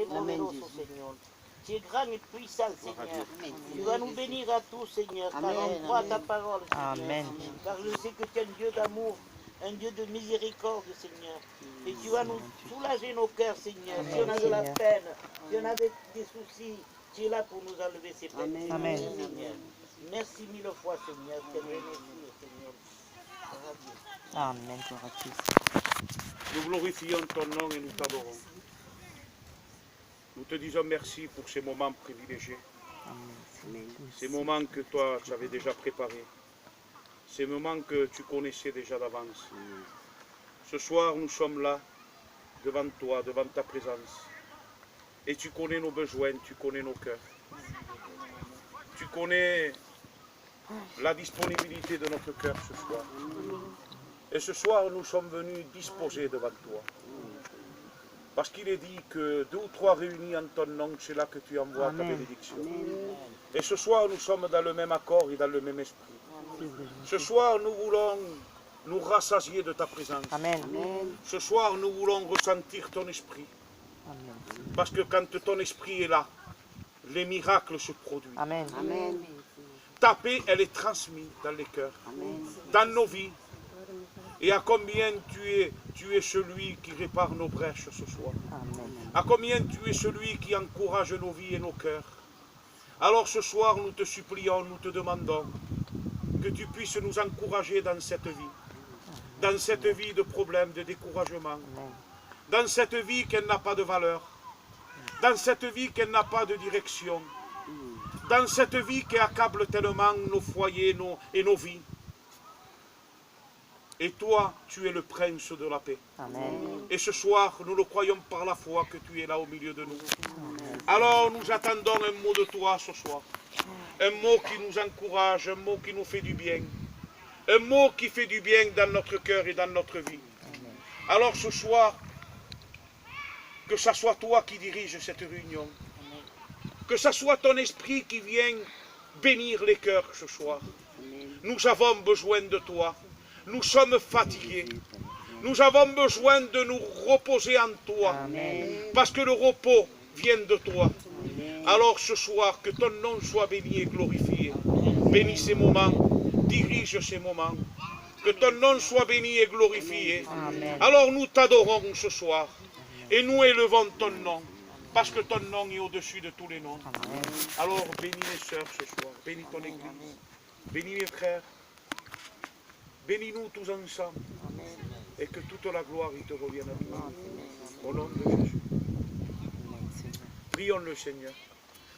Padre poderoso, Señor. Tu es grand et puissant, Seigneur. Tu vas nous bénir à tous, Seigneur, car on croit ta parole, Seigneur. Car je sais que tu es un Dieu d'amour, un Dieu de miséricorde, Seigneur. Et tu vas nous soulager nos cœurs, Seigneur. Si on a de la peine, si on a des soucis, tu es là pour nous enlever ces peines, Seigneur. Merci mille fois, Seigneur. Je te remercie, Seigneur. Amen, gloire à Christ. Nous glorifions ton nom et nous t'adorons. Nous te disons merci pour ces moments privilégiés. Amen. Ces moments que toi, tu avais déjà préparés. Ces moments que tu connaissais déjà d'avance. Ce soir, nous sommes là, devant toi, devant ta présence. Et tu connais nos besoins, tu connais nos cœurs. Tu connais la disponibilité de notre cœur ce soir. Et ce soir, nous sommes venus disposer devant toi. Parce qu'il est dit que 2 ou 3 réunis en ton nom, c'est là que tu envoies ta bénédiction. Et ce soir, nous sommes dans le même accord et dans le même esprit. Ce soir, nous voulons nous rassasier de ta présence. Amen. Ce soir, nous voulons ressentir ton esprit. Parce que quand ton esprit est là, les miracles se produisent. Amen. Ta paix, elle est transmise dans les cœurs, dans nos vies. Et à combien tu es celui qui répare nos brèches ce soir. À combien tu es celui qui encourage nos vies et nos cœurs. Alors ce soir, nous te supplions, nous te demandons que tu puisses nous encourager dans cette vie. Dans cette vie de problèmes, de découragement. Dans cette vie qu'elle n'a pas de valeur. Dans cette vie qu'elle n'a pas de direction. Dans cette vie qui accable tellement nos foyers et nos vies. Et toi, tu es le prince de la paix. Amen. Et ce soir, nous le croyons par la foi que tu es là au milieu de nous. Alors nous attendons un mot de toi ce soir. Un mot qui nous encourage, un mot qui nous fait du bien. Un mot qui fait du bien dans notre cœur et dans notre vie. Alors ce soir, que ce soit toi qui diriges cette réunion. Que ce soit ton esprit qui vienne bénir les cœurs ce soir. Nous avons besoin de toi. Nous sommes fatigués. Nous avons besoin de nous reposer en toi. Parce que le repos vient de toi. Alors ce soir, que ton nom soit béni et glorifié. Bénis ces moments. Dirige ces moments. Que ton nom soit béni et glorifié. Alors nous t'adorons ce soir. Et nous élevons ton nom. Parce que ton nom est au-dessus de tous les noms. Alors bénis les sœurs ce soir. Bénis ton église. Bénis mes frères. Bénis-nous tous ensemble. Et que toute la gloire te revienne à toi. Au nom de Jésus. Prions le Seigneur.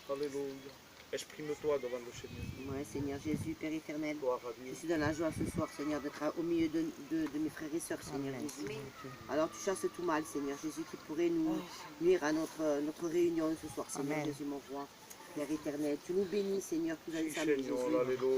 Alléluia. Exprime-toi devant le Seigneur. Moi, Seigneur Jésus, Père éternel, Gloire à Dieu. je suis dans la joie ce soir, Seigneur, d'être au milieu de mes frères et sœurs, Seigneur Jésus. Alors tu chasses tout mal, Seigneur Jésus, qui pourrait nous nuire à notre réunion ce soir, Seigneur Jésus, mon roi. Père éternel, tu nous bénis, Seigneur, tous ensemble, Jésus,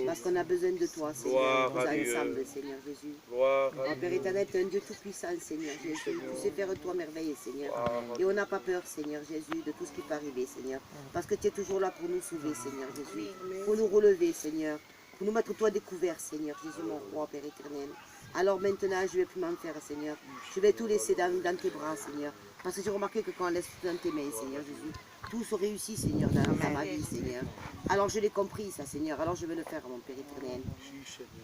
parce qu'on a besoin de toi, Seigneur, tous ensemble, Seigneur Jésus. Gloire à Père éternel, tu es un Dieu tout-puissant, Seigneur Jésus. Tu sais faire toi merveille, Seigneur. Et on n'a pas peur, Seigneur Jésus, de tout ce qui peut arriver, Seigneur. Parce que tu es toujours là pour nous sauver, Seigneur Jésus. Pour nous relever, Seigneur. Pour nous mettre toi découvert, Seigneur Jésus, mon roi, Père éternel. Alors maintenant, je ne vais plus m'en faire, Seigneur. Je vais tout laisser dans tes bras, Seigneur. Parce que j'ai remarqué que quand on laisse tout dans tes mains, Seigneur Jésus, tout se réussit, Seigneur, dans ma vie, Seigneur. Alors je l'ai compris, ça, Seigneur. Alors je vais le faire, mon Père éternel.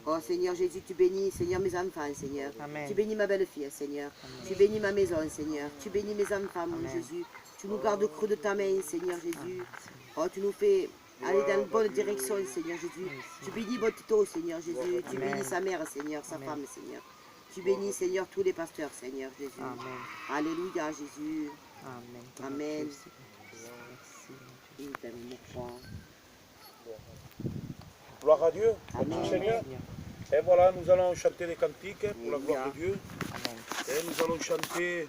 Oh, Seigneur Jésus, tu bénis, Seigneur, mes enfants, Seigneur. Amen. Tu bénis ma belle-fille, Seigneur. Tu bénis ma maison, Seigneur. Tu bénis mes enfants, mon Jésus. Tu nous gardes au creux de ta main, Seigneur Jésus. Oh, tu nous fais aller dans la bonne direction, Seigneur Jésus. Tu bénis Botito, Seigneur Jésus. Tu bénis sa mère, Seigneur, sa femme, Seigneur. Tu bénis, Seigneur, tous les pasteurs, Seigneur Jésus. Alléluia, Jésus. Amen. Gloire à Dieu, notre Seigneur. Et voilà, nous allons chanter des cantiques pour la gloire de Dieu. Et nous allons chanter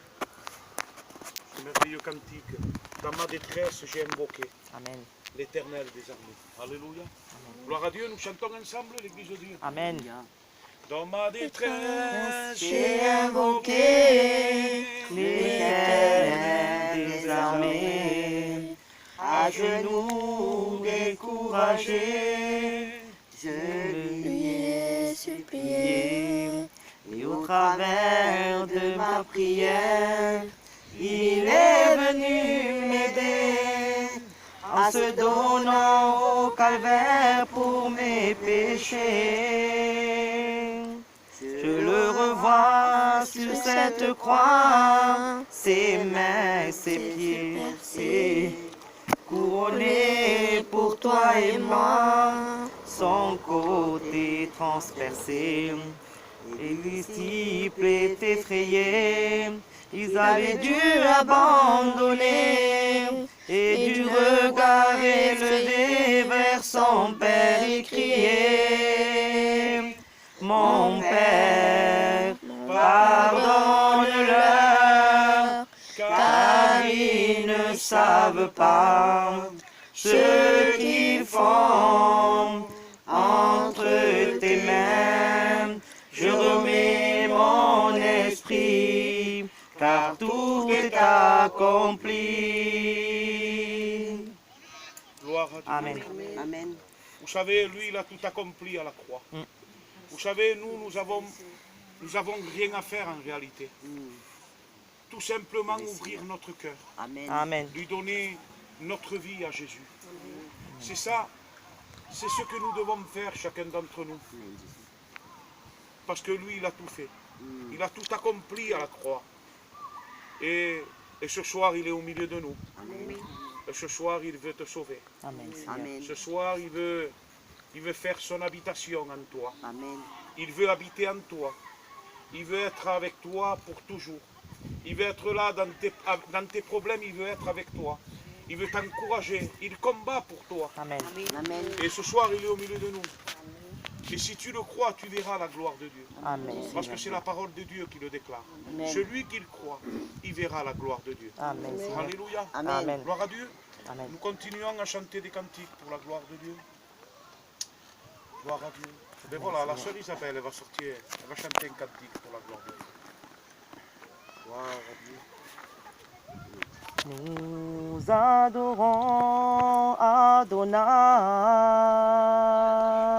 ce merveilleux cantique. Dans ma détresse, j'ai invoqué l'Éternel des armées. Alléluia. Gloire à Dieu, nous chantons ensemble l'Église de Dieu. Amen. Dans ma détresse, J'ai invoqué l'Éternel des armées, à genoux découragé, je lui ai supplié, et au travers de ma prière, il est venu m'aider. se donnant au calvaire pour mes péchés. Je le revois sur cette croix, ses mains, ses pieds percés, couronné pour toi et moi, son côté transpercé. Les disciples étaient effrayés, ils avaient dû abandonner, et du regard élevé vers son Père, il criait: Mon Père, pardonne-leur, car ils ne savent pas ce qu'ils font. Entre tes mains, je remets mon esprit, car tout est accompli. Gloire à Dieu. Amen. Amen. Vous savez, lui, il a tout accompli à la croix. Vous savez, nous avons rien à faire en réalité. Tout simplement ouvrir notre cœur. Amen. Amen. Lui donner notre vie à Jésus. C'est ça, c'est ce que nous devons faire chacun d'entre nous. Parce que lui, il a tout fait. Il a tout accompli à la croix. Et ce soir, il est au milieu de nous. Et ce soir, il veut te sauver. Amen. Amen. Ce soir, il veut faire son habitation en toi. Amen. Il veut habiter en toi. Il veut être avec toi pour toujours. Il veut être là dans tes problèmes, il veut être avec toi. Il veut t'encourager. Il combat pour toi. Amen. Amen. Et ce soir, il est au milieu de nous. Et si tu le crois, tu verras la gloire de Dieu. Amen. Parce que c'est la parole de Dieu qui le déclare. Amen. Celui qui le croit, il verra la gloire de Dieu. Amen. Seigneur. Alléluia. Amen. Gloire à Dieu. Amen. Nous continuons à chanter des cantiques pour la gloire de Dieu. Gloire à Dieu. Et voilà, la sœur Isabelle, elle va sortir, elle va chanter un cantique pour la gloire de Dieu. Gloire à Dieu. Nous adorons Adonai.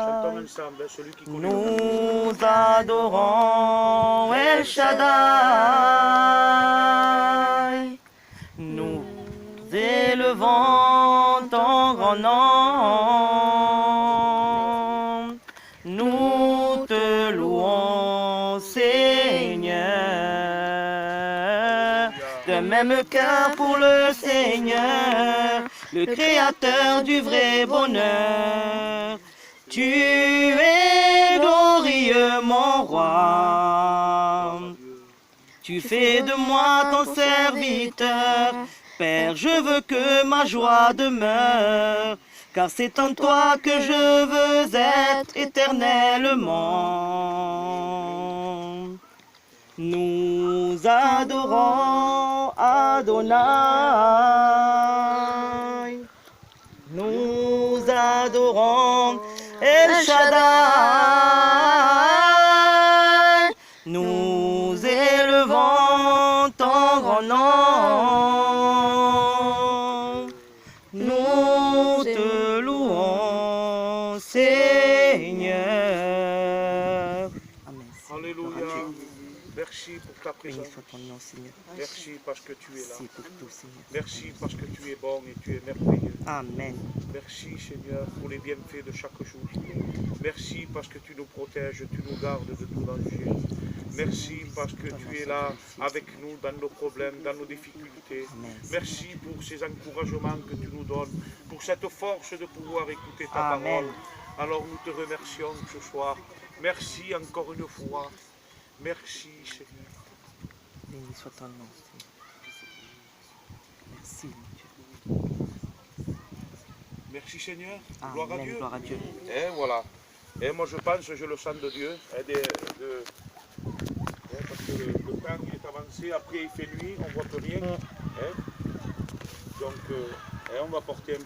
Chantons ensemble, hein, celui qui connaît. Nous adorons El Shaddai. Nous élevons ton grand nom. Nous te louons, Seigneur. De même cœur pour le Seigneur, le Créateur du vrai bonheur. Tu es glorieux, mon roi. Tu fais de moi ton serviteur. Père, je veux que ma joie demeure, car c'est en toi que je veux être éternellement. Nous adorons Adonai. Nous adorons El Shaddai. Nous élevons ton grand nom. Nous te louons, Seigneur. Amen. Alléluia. Merci pour ta Béni présence. soit ton nom, Seigneur. Merci parce que tu es là. Merci pour tout, Seigneur. Merci parce que tu es bon et tu es merveilleux. Amen. Merci Seigneur pour les bienfaits de chaque jour. Merci parce que tu nous protèges, tu nous gardes de tout danger. Merci parce que tu es là avec nous dans nos problèmes, dans nos difficultés. Merci pour ces encouragements que tu nous donnes, pour cette force de pouvoir écouter ta Amen. parole. Alors nous te remercions ce soir. Merci encore une fois. Merci Seigneur. Béni soit ton nom, Seigneur. Merci, mon Dieu. Merci Seigneur. Gloire à Amen. Dieu. Gloire à Dieu. Et voilà. Et moi je pense, je le sens de Dieu. Parce que le temps il est avancé, après il fait nuit, on ne voit plus rien. Donc on va porter un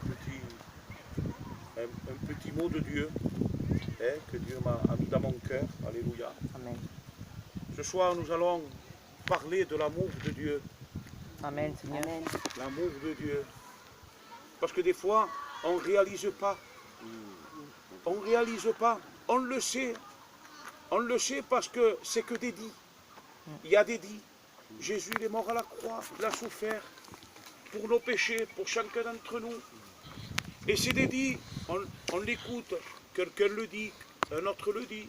petit mot de Dieu que Dieu m'a mis dans mon cœur. Alléluia. Amen. Ce soir nous allons parler de l'amour de Dieu. Amen, Seigneur. Amen. L'amour de Dieu. Parce que des fois, on ne réalise pas. On ne réalise pas. On le sait. On le sait parce que c'est que des dits. Il y a des dits. Jésus il est mort à la croix. Il a souffert pour nos péchés, pour chacun d'entre nous. Et c'est dit, on l'écoute, quelqu'un le dit, un autre le dit.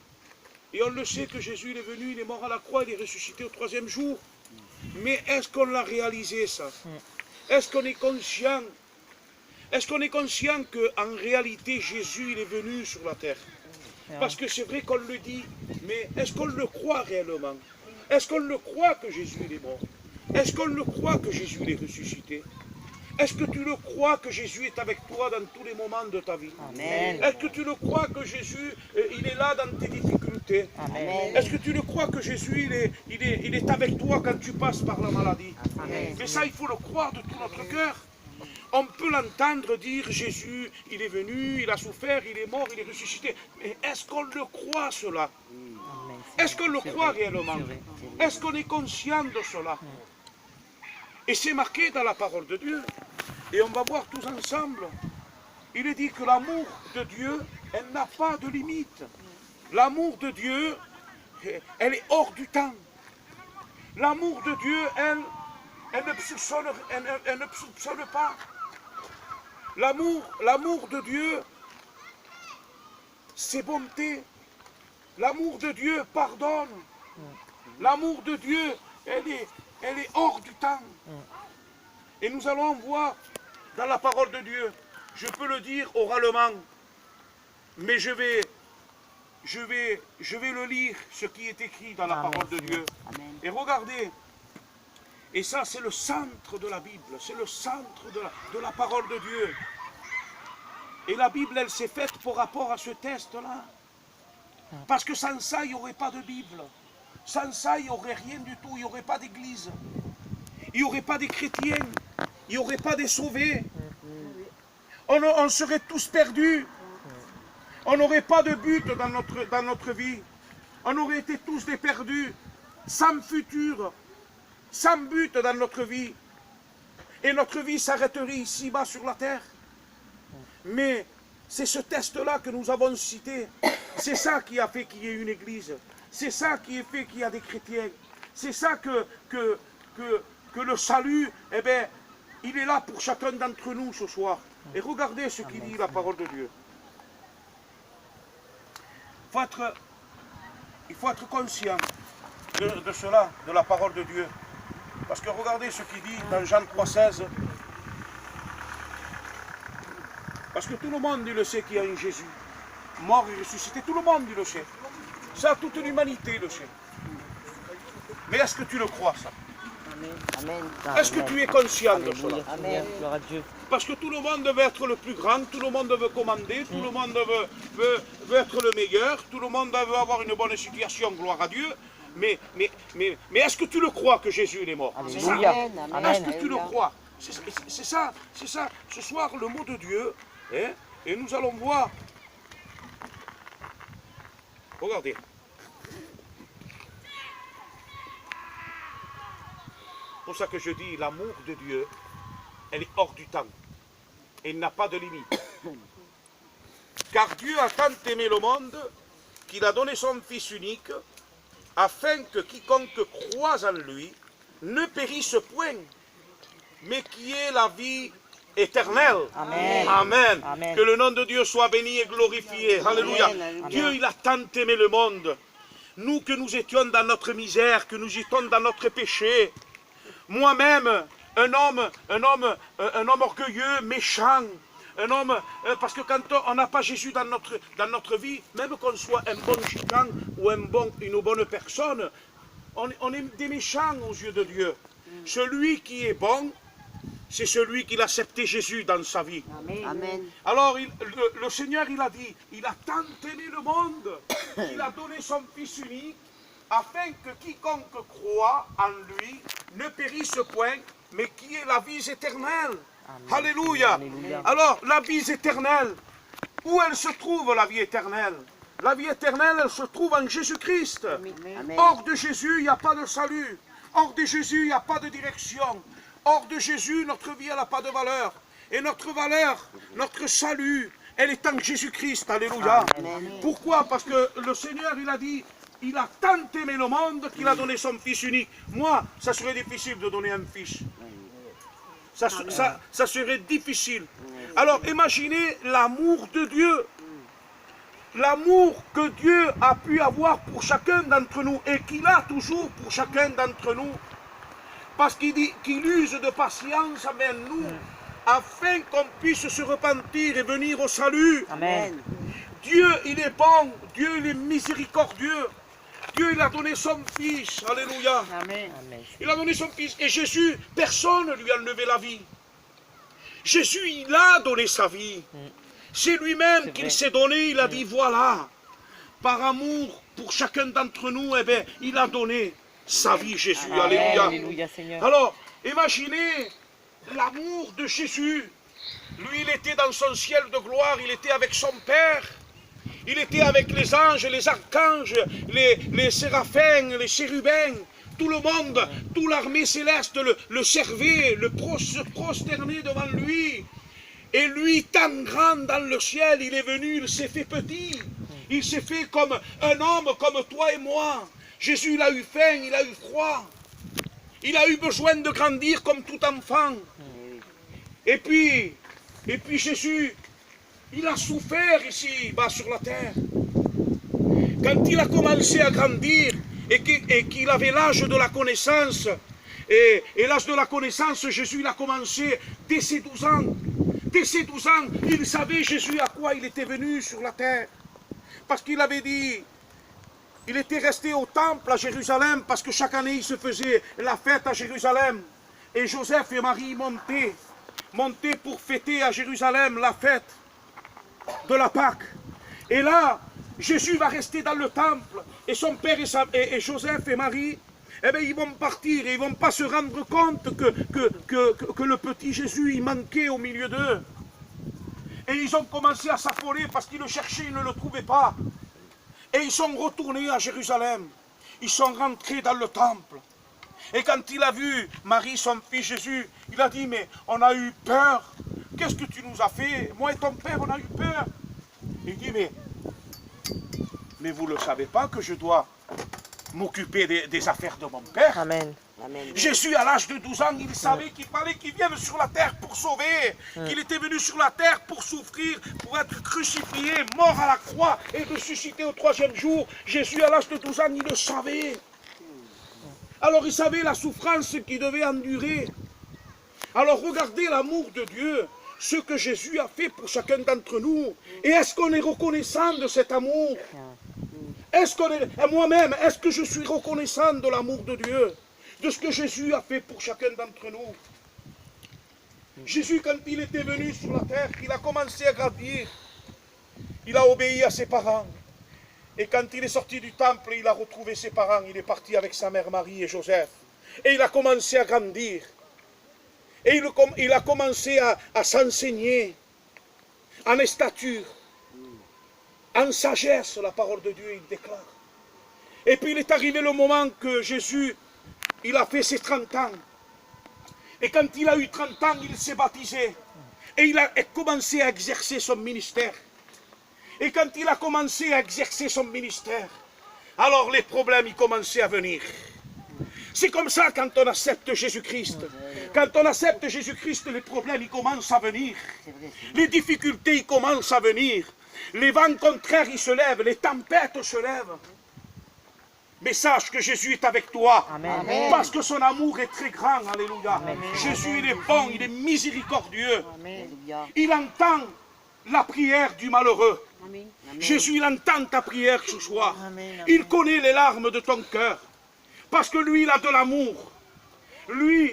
Et on le sait que Jésus il est venu, il est mort à la croix, il est ressuscité au 3e jour. Mais est-ce qu'on l'a réalisé ça? Est-ce qu'on est conscient? Est-ce qu'on est conscient qu'en réalité Jésus il est venu sur la terre? Parce que c'est vrai qu'on le dit, mais est-ce qu'on le croit réellement? Est-ce qu'on le croit que Jésus il est mort? Est-ce qu'on le croit que Jésus il est ressuscité? Est-ce que tu le crois que Jésus est avec toi dans tous les moments de ta vie? Est-ce que tu le crois que Jésus il est là dans tes difficultés? Est-ce que tu le crois que Jésus il est avec toi quand tu passes par la maladie? Mais ça, il faut le croire de tout notre cœur. On peut l'entendre dire Jésus, il est venu, il a souffert, il est mort, il est ressuscité. Mais est-ce qu'on le croit cela? Est-ce qu'on le croit réellement? Est-ce qu'on est conscient de cela? Et c'est marqué dans la parole de Dieu. Et on va voir tous ensemble. Il est dit que l'amour de Dieu, elle n'a pas de limite. L'amour de Dieu, elle est hors du temps. L'amour de Dieu, elle ne soupçonne pas. L'amour de Dieu, c'est bonté. L'amour de Dieu pardonne. L'amour de Dieu, elle est hors du temps. Et nous allons voir dans la parole de Dieu, je peux le dire oralement, mais je vais le lire, ce qui est écrit dans la parole de Dieu. Et regardez, et ça c'est le centre de la Bible, c'est le centre de la parole de Dieu. Et la Bible, elle s'est faite par rapport à ce test-là. Parce que sans ça, il n'y aurait pas de Bible. Sans ça, il n'y aurait rien du tout, il n'y aurait pas d'église. Il n'y aurait pas des chrétiens, il n'y aurait pas des sauvés. On serait tous perdus. On n'aurait pas de but dans notre vie. On aurait été tous des perdus, sans futur, sans but dans notre vie. Et notre vie s'arrêterait ici-bas sur la terre. Mais c'est ce test-là que nous avons cité. C'est ça qui a fait qu'il y ait une église. C'est ça qui a fait qu'il y a des chrétiens. C'est ça que le salut, eh bien, il est là pour chacun d'entre nous ce soir. Et regardez ce qu'il dit la parole de Dieu. Il faut être conscient de cela, de la parole de Dieu. Parce que regardez ce qu'il dit dans Jean 3,16. Parce que tout le monde il le sait qu'il y a un Jésus, mort et ressuscité, tout le monde il le sait. Ça, toute l'humanité le sait. Mais est-ce que tu le crois, ça? Est-ce que tu es conscient de cela? Parce que tout le monde veut être le plus grand, tout le monde veut commander, tout le monde veut être le meilleur, tout le monde veut avoir une bonne situation, gloire à Dieu. Mais est-ce que tu le crois que Jésus il est mort? C'est ça. Est-ce que tu le crois? C'est ça. Ce soir, le mot de Dieu, hein, et nous allons voir. Regardez. C'est pour ça que je dis, l'amour de Dieu, elle est hors du temps. Elle n'a pas de limite. Car Dieu a tant aimé le monde qu'il a donné son Fils unique, afin que quiconque croise en lui ne périsse point, mais qui ait la vie éternelle. Amen. Amen. Amen. Que le nom de Dieu soit béni et glorifié. Alléluia. Dieu, il a tant aimé le monde. Nous que nous étions dans notre misère, que nous étions dans notre péché. Moi-même, un homme orgueilleux, méchant. Un homme, parce que quand on n'a pas Jésus dans notre vie, même qu'on soit un bon gitan ou une bonne personne, on est des méchants aux yeux de Dieu. Celui qui est bon, c'est celui qui a accepté Jésus dans sa vie. Amen. Alors le Seigneur, il a dit, il a tant aimé le monde qu'il a donné son Fils unique, afin que quiconque croit en lui ne périsse point, mais qui ait la vie éternelle. Alléluia. Alors, la vie éternelle, où elle se trouve, la vie éternelle? La vie éternelle, elle se trouve en Jésus-Christ. Hors de Jésus, il n'y a pas de salut. Hors de Jésus, il n'y a pas de direction. Hors de Jésus, notre vie, elle n'a pas de valeur. Et notre valeur, notre salut, elle est en Jésus-Christ. Alléluia. Pourquoi? Parce que le Seigneur, il a dit, il a tant aimé le monde qu'il a donné son Fils unique. Moi, ça serait difficile de donner un fils. Ça serait difficile. Alors imaginez l'amour de Dieu. L'amour que Dieu a pu avoir pour chacun d'entre nous et qu'il a toujours pour chacun d'entre nous. Parce qu'il dit qu'il use de patience envers nous afin qu'on puisse se repentir et venir au salut. Amen. Dieu, il est bon. Dieu, il est miséricordieux. Dieu, il a donné son Fils. Alléluia. Amen. Il a donné son Fils. Et Jésus, personne ne lui a enlevé la vie. Jésus, il a donné sa vie. C'est lui-même qu'il s'est donné. Il a dit, voilà, par amour pour chacun d'entre nous, eh bien, il a donné sa vie, Jésus. Alléluia. Alléluia, Seigneur. Alors, imaginez l'amour de Jésus. Lui, il était dans son ciel de gloire. Il était avec son Père. Il était avec les anges, les archanges, les séraphins, les chérubins, tout le monde, toute l'armée céleste le servait, se prosternait devant lui. Et lui, tant grand dans le ciel, il est venu, il s'est fait petit. Il s'est fait comme un homme, comme toi et moi. Jésus, il a eu faim, il a eu froid. Il a eu besoin de grandir comme tout enfant. Et puis Jésus, il a souffert ici, bas sur la terre. Quand il a commencé à grandir et qu'il avait l'âge de la connaissance, et l'âge de la connaissance, Jésus, il a commencé dès ses 12 ans. Dès ses 12 ans, il savait, Jésus, à quoi il était venu sur la terre. Parce qu'il avait dit, il était resté au temple à Jérusalem, parce que chaque année, il se faisait la fête à Jérusalem. Et Joseph et Marie montaient pour fêter à Jérusalem la fête de la Pâque. Et là, Jésus va rester dans le temple, et son père et Joseph et Marie, eh bien, ils vont partir et ils ne vont pas se rendre compte que le petit Jésus, il manquait au milieu d'eux. Et ils ont commencé à s'affoler parce qu'ils le cherchaient, ils ne le trouvaient pas. Et ils sont retournés à Jérusalem. Ils sont rentrés dans le temple. Et quand il a vu Marie, son fils Jésus, il a dit, mais on a eu peur. Qu'est-ce que tu nous as fait? Moi et ton père, on a eu peur. Il dit, mais vous ne le savez pas que je dois m'occuper des affaires de mon père. Amen. Jésus, à l'âge de 12 ans, il savait qu'il fallait qu'il vienne sur la terre pour sauver, qu'il était venu sur la terre pour souffrir, pour être crucifié, mort à la croix et ressuscité au 3e jour. Jésus, à l'âge de 12 ans, il le savait. Alors il savait la souffrance qu'il devait endurer. Alors regardez l'amour de Dieu, ce que Jésus a fait pour chacun d'entre nous. Et est-ce qu'on est reconnaissant de cet amour? Est-ce qu'on est, moi-même, est-ce que je suis reconnaissant de l'amour de Dieu, de ce que Jésus a fait pour chacun d'entre nous? Jésus, quand il était venu sur la terre, il a commencé à grandir. Il a obéi à ses parents. Et quand il est sorti du temple, il a retrouvé ses parents. Il est parti avec sa mère Marie et Joseph. Et il a commencé à grandir. Et il a commencé à s'enseigner en stature, en sagesse, la parole de Dieu, il déclare. Et puis il est arrivé le moment que Jésus, il a fait ses 30 ans. Et quand il a eu 30 ans, il s'est baptisé. Et il a commencé à exercer son ministère. Et quand il a commencé à exercer son ministère, alors les problèmes, ils commençaient à venir. C'est comme ça quand on accepte Jésus-Christ. Quand on accepte Jésus-Christ, les problèmes, ils commencent à venir. Les difficultés, ils commencent à venir. Les vents contraires, ils se lèvent. Les tempêtes se lèvent. Mais sache que Jésus est avec toi. Amen. Parce que son amour est très grand. Alléluia. Amen. Jésus, il est bon, il est miséricordieux. Amen. Il entend la prière du malheureux. Amen. Jésus, il entend ta prière ce soir. Amen. Il connaît les larmes de ton cœur. Parce que lui, il a de l'amour. Lui,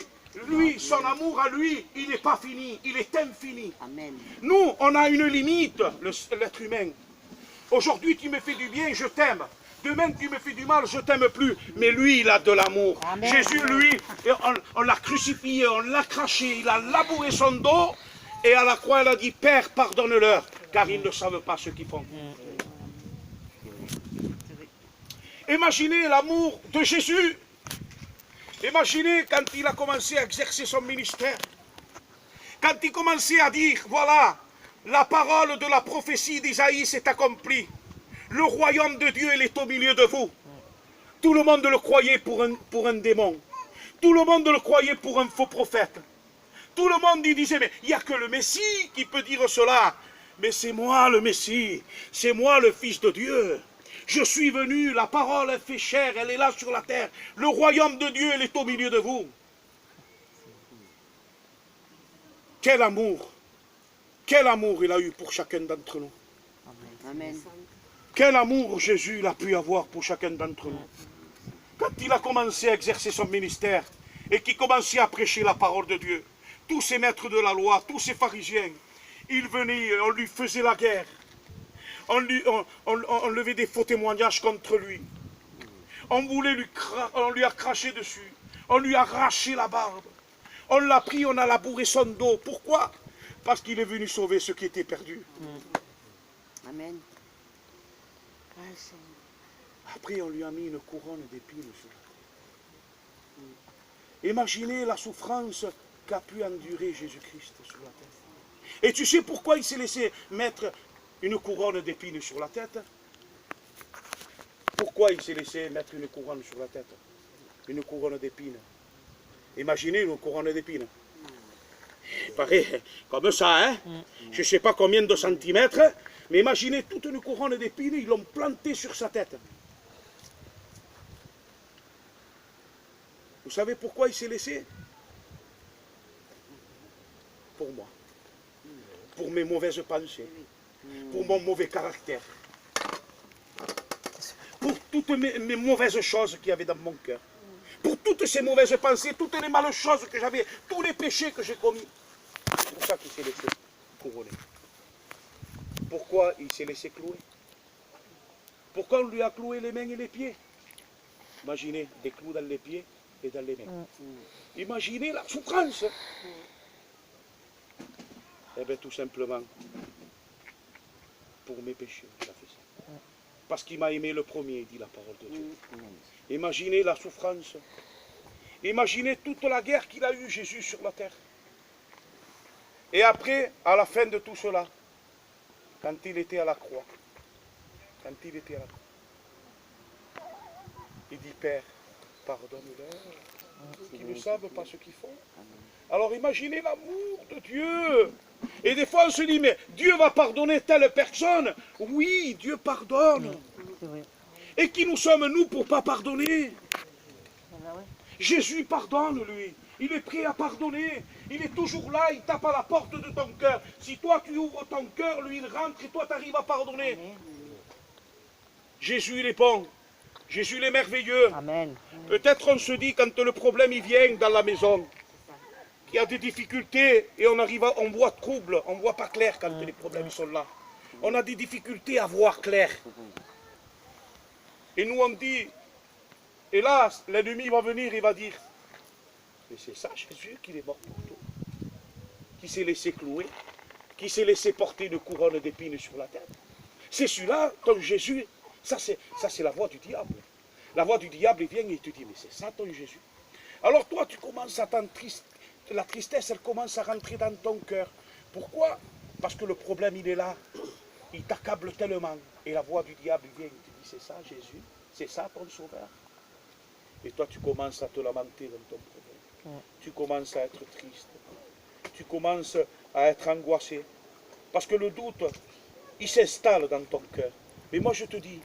son amour à lui, il n'est pas fini, il est infini. Amen. Nous, on a une limite, l'être humain. Aujourd'hui, tu me fais du bien, je t'aime. Demain, tu me fais du mal, je ne t'aime plus. Mais lui, il a de l'amour. Jésus, lui, on l'a crucifié, on l'a craché, il a labouré son dos. Et à la croix, il a dit, Père, pardonne-leur, car ils ne savent pas ce qu'ils font. Imaginez l'amour de Jésus. Imaginez quand il a commencé à exercer son ministère. Quand il commençait à dire, voilà, la parole de la prophétie d'Isaïe s'est accomplie. Le royaume de Dieu, il est au milieu de vous. Tout le monde le croyait pour un démon. Tout le monde le croyait pour un faux prophète. tout le monde il disait, mais il n'y a que le Messie qui peut dire cela. Mais c'est moi le Messie, c'est moi le Fils de Dieu. Je suis venu, la parole est fait chair, elle est là sur la terre. Le royaume de Dieu, elle est au milieu de vous. Quel amour il a eu pour chacun d'entre nous. Amen. Quel amour Jésus a pu avoir pour chacun d'entre nous. Quand il a commencé à exercer son ministère et qu'il commençait à prêcher la parole de Dieu, tous ces maîtres de la loi, tous ces pharisiens, ils venaient, on lui faisait la guerre. On levait des faux témoignages contre lui. On lui a craché dessus. On lui a arraché la barbe. On l'a pris, on a labouré son dos. Pourquoi? Parce qu'il est venu sauver ceux qui étaient perdus. Amen. Après, on lui a mis une couronne d'épines sur la tête. Imaginez la souffrance qu'a pu endurer Jésus-Christ sur la tête. Et tu sais pourquoi il s'est laissé mettre une couronne d'épines sur la tête? Pourquoi il s'est laissé mettre une couronne sur la tête? Une couronne d'épines. Imaginez une couronne d'épines. Il paraît comme ça, hein? Je ne sais pas combien de centimètres, mais imaginez toute une couronne d'épines, ils l'ont plantée sur sa tête. Vous savez pourquoi il s'est laissé? Pour moi. Pour mes mauvaises pensées. Pour mon mauvais caractère. Pour toutes mes mauvaises choses qu'il y avait dans mon cœur. Pour toutes ces mauvaises pensées, toutes les mauvaises choses que j'avais, tous les péchés que j'ai commis. C'est pour ça qu'il s'est laissé couronner. Pourquoi il s'est laissé clouer? Pourquoi on lui a cloué les mains et les pieds? Imaginez des clous dans les pieds et dans les mains. Imaginez la souffrance. Eh bien tout simplement, pour mes péchés, il a fait ça. Parce qu'il m'a aimé le premier, dit la parole de Dieu. Imaginez la souffrance. Imaginez toute la guerre qu'il a eue, Jésus, sur la terre. Et après, à la fin de tout cela, quand il était à la croix, il dit, Père, pardonne-leur, qu'ils ne savent pas ce qu'ils font. Alors imaginez l'amour de Dieu. Et des fois on se dit, mais Dieu va pardonner telle personne. Oui, Dieu pardonne. Et qui nous sommes nous pour ne pas pardonner? Jésus pardonne, lui. Il est prêt à pardonner. Il est toujours là, il tape à la porte de ton cœur. Si toi tu ouvres ton cœur, lui il rentre et toi tu arrives à pardonner. Jésus il est bon. Jésus il est merveilleux. Peut-être on se dit quand le problème il vient dans la maison, qu'il y a des difficultés et on voit trouble, on ne voit pas clair quand les problèmes sont là. On a des difficultés à voir clair. Et nous on dit, hélas, l'ennemi va venir, il va dire, mais c'est ça Jésus qui est mort pour tout, qui s'est laissé clouer, qui s'est laissé porter une couronne d'épines sur la tête. C'est celui-là, ton Jésus, ça c'est la voix du diable. La voix du diable, il vient et te dit, mais c'est ça ton Jésus. Alors toi, tu commences à t'entrister. La tristesse, elle commence à rentrer dans ton cœur. Pourquoi? Parce que le problème, il est là. Il t'accable tellement. Et la voix du diable vient et te dit, c'est ça Jésus? C'est ça ton sauveur? Et toi, tu commences à te lamenter dans ton problème. Tu commences à être triste. Tu commences à être angoissé. Parce que le doute, il s'installe dans ton cœur. Mais moi, je te dis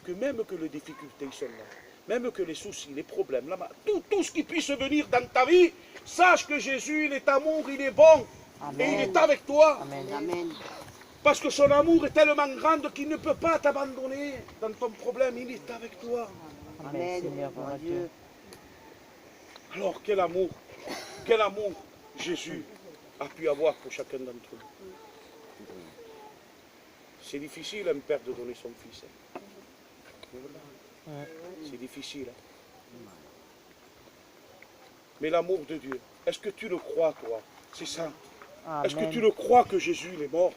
que même que les difficultés sont là, même que les soucis, les problèmes, tout ce qui puisse venir dans ta vie, sache que Jésus, il est amour, il est bon. Amen. Et il est avec toi. Amen. Parce que son amour est tellement grand qu'il ne peut pas t'abandonner dans ton problème. Il est avec toi. Amen. Seigneur, mon Dieu. Alors, quel amour Jésus a pu avoir pour chacun d'entre nous. C'est difficile, un père, de donner son fils. C'est difficile. Mais l'amour de Dieu, est-ce que tu le crois, toi? C'est ça. Est-ce que tu le crois que Jésus est mort?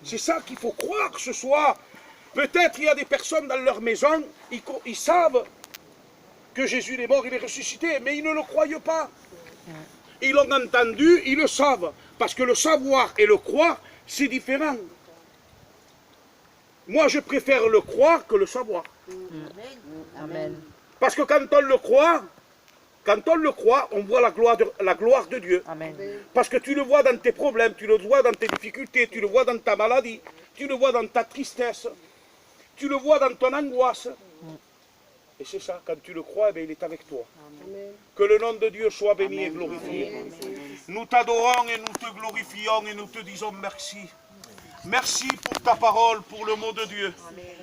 C'est ça qu'il faut croire ce soir. Peut-être il y a des personnes dans leur maison, ils savent que Jésus est mort, il est ressuscité, mais ils ne le croient pas. Ils l'ont entendu, ils le savent. Parce que le savoir et le croire, c'est différent. Moi, je préfère le croire que le savoir. Amen. Parce que quand on le croit, Quand on le croit, on voit la gloire de Dieu. Amen. Parce que tu le vois dans tes problèmes, tu le vois dans tes difficultés, tu le vois dans ta maladie, tu le vois dans ta tristesse, tu le vois dans ton angoisse. Et c'est ça, quand tu le crois, eh bien, il est avec toi. Amen. Que le nom de Dieu soit béni et glorifié. Amen. Nous t'adorons et nous te glorifions et nous te disons merci. Merci pour ta parole, pour le mot de Dieu.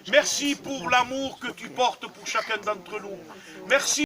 Merci pour l'amour que tu portes pour chacun d'entre nous. Merci.